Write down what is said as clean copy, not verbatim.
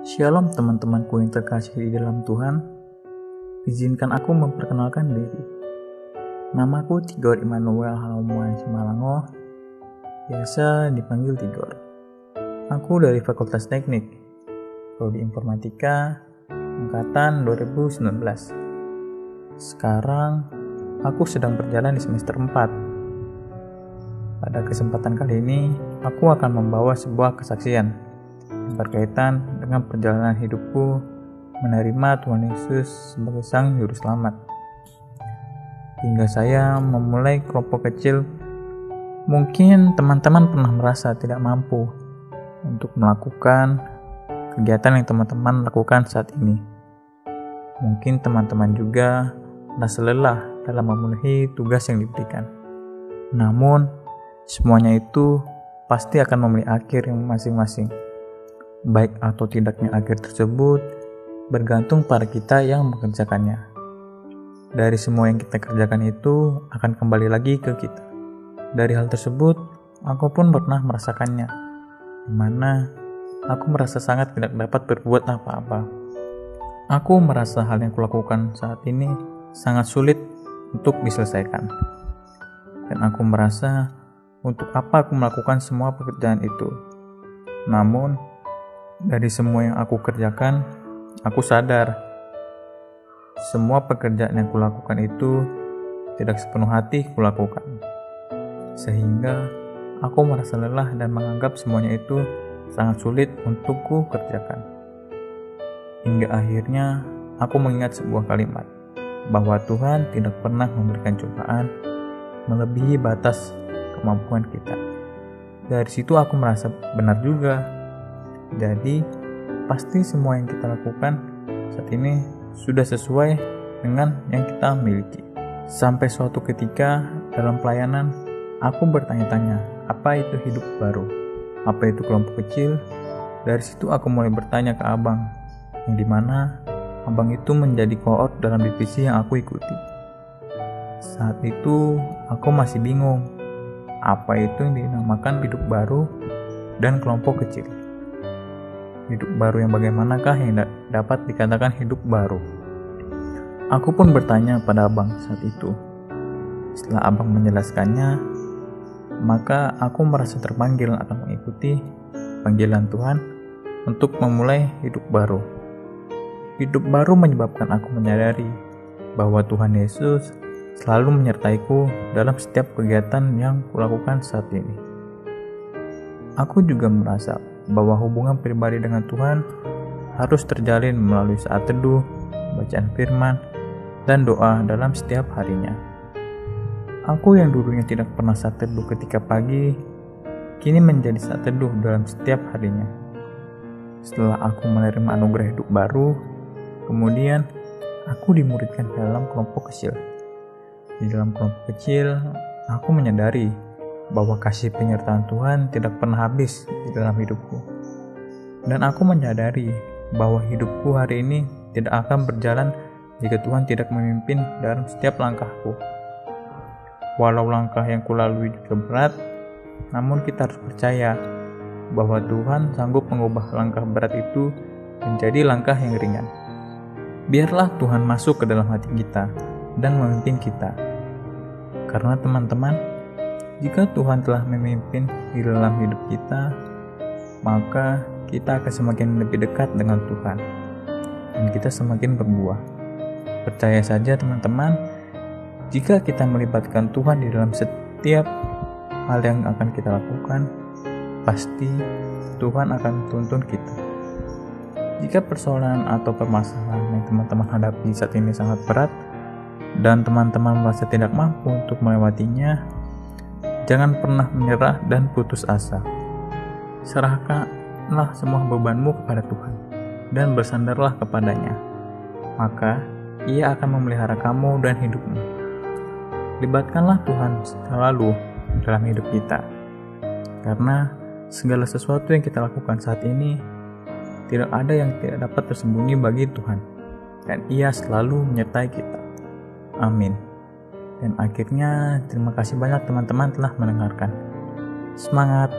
Shalom teman-temanku yang terkasih di dalam Tuhan. Izinkan aku memperkenalkan diri. Namaku Tigor Immanuel Halamuan Simalango, biasa dipanggil Tigor. Aku dari Fakultas Teknik, Prodi Informatika, Angkatan 2019. Sekarang, aku sedang berjalan di semester 4. Pada kesempatan kali ini, aku akan membawa sebuah kesaksian yang berkaitan dengan perjalanan hidupku menerima Tuhan Yesus sebagai Sang Juru Selamat. Hingga saya memulai kelompok kecil, mungkin teman-teman pernah merasa tidak mampu untuk melakukan kegiatan yang teman-teman lakukan saat ini. Mungkin teman-teman juga merasa lelah dalam memenuhi tugas yang diberikan. Namun, semuanya itu pasti akan memiliki akhir yang masing-masing. Baik atau tidaknya akhir tersebut bergantung pada kita yang mengerjakannya. Dari semua yang kita kerjakan itu akan kembali lagi ke kita. Dari hal tersebut, aku pun pernah merasakannya, di mana aku merasa sangat tidak dapat berbuat apa-apa. Aku merasa hal yang kulakukan saat ini sangat sulit untuk diselesaikan. Dan aku merasa untuk apa aku melakukan semua pekerjaan itu. Namun, dari semua yang aku kerjakan, aku sadar semua pekerjaan yang kulakukan itu tidak sepenuh hati kulakukan. Sehingga aku merasa lelah dan menganggap semuanya itu sangat sulit untuk ku kerjakan. Hingga akhirnya aku mengingat sebuah kalimat, bahwa Tuhan tidak pernah memberikan cobaan melebihi batas kemampuan kita. Dari situ aku merasa benar juga. Jadi, pasti semua yang kita lakukan saat ini sudah sesuai dengan yang kita miliki. Sampai suatu ketika dalam pelayanan, aku bertanya-tanya, apa itu hidup baru? Apa itu kelompok kecil? Dari situ aku mulai bertanya ke abang, yang dimana abang itu menjadi koor dalam divisi yang aku ikuti. Saat itu, aku masih bingung, apa itu yang dinamakan hidup baru dan kelompok kecil. Hidup baru yang bagaimanakah yang dapat dikatakan hidup baru? Aku pun bertanya pada abang saat itu. Setelah abang menjelaskannya, maka aku merasa terpanggil akan mengikuti panggilan Tuhan untuk memulai hidup baru. Hidup baru menyebabkan aku menyadari bahwa Tuhan Yesus selalu menyertaiku dalam setiap kegiatan yang kulakukan saat ini. Aku juga merasa bahwa hubungan pribadi dengan Tuhan harus terjalin melalui saat teduh, bacaan firman, dan doa dalam setiap harinya. Aku yang dulunya tidak pernah saat teduh ketika pagi, kini menjadi saat teduh dalam setiap harinya. Setelah aku menerima anugerah hidup baru, kemudian aku dimuridkan dalam kelompok kecil. Di dalam kelompok kecil, aku menyadari bahwa kasih penyertaan Tuhan tidak pernah habis di dalam hidupku. Dan aku menyadari bahwa hidupku hari ini tidak akan berjalan jika Tuhan tidak memimpin dalam setiap langkahku. Walau langkah yang kulalui juga berat, namun kita harus percaya bahwa Tuhan sanggup mengubah langkah berat itu menjadi langkah yang ringan. Biarlah Tuhan masuk ke dalam hati kita dan memimpin kita. Karena teman-teman, jika Tuhan telah memimpin di dalam hidup kita, maka kita akan semakin lebih dekat dengan Tuhan dan kita semakin berbuah. Percaya saja teman-teman, jika kita melibatkan Tuhan di dalam setiap hal yang akan kita lakukan, pasti Tuhan akan tuntun kita. Jika persoalan atau permasalahan yang teman-teman hadapi saat ini sangat berat dan teman-teman merasa tidak mampu untuk melewatinya, jangan pernah menyerah dan putus asa. Serahkanlah semua bebanmu kepada Tuhan dan bersandarlah kepadanya. Maka Ia akan memelihara kamu dan hidupmu. Libatkanlah Tuhan selalu dalam hidup kita. Karena segala sesuatu yang kita lakukan saat ini, tidak ada yang tidak dapat tersembunyi bagi Tuhan. Dan Ia selalu menyertai kita. Amin. Dan akhirnya, terima kasih banyak teman-teman telah mendengarkan. Semangat!